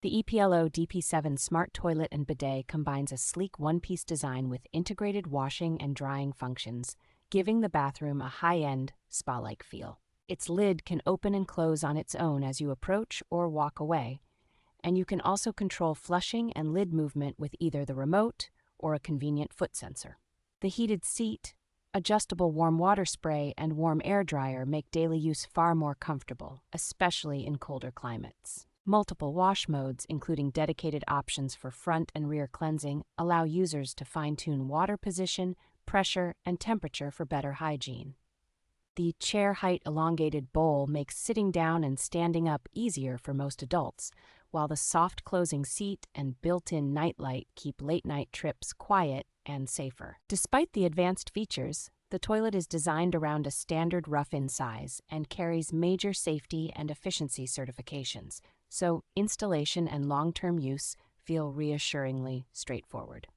The EPLO DP7 Smart Toilet and Bidet combines a sleek one-piece design with integrated washing and drying functions, giving the bathroom a high-end, spa-like feel. Its lid can open and close on its own as you approach or walk away, and you can also control flushing and lid movement with either the remote or a convenient foot sensor. The heated seat, adjustable warm water spray, and warm air dryer make daily use far more comfortable, especially in colder climates. Multiple wash modes, including dedicated options for front and rear cleansing, allow users to fine-tune water position, pressure, and temperature for better hygiene. The chair-height elongated bowl makes sitting down and standing up easier for most adults, while the soft closing seat and built-in nightlight keep late-night trips quiet and safer. Despite the advanced features, the toilet is designed around a standard rough-in size and carries major safety and efficiency certifications, so installation and long-term use feel reassuringly straightforward.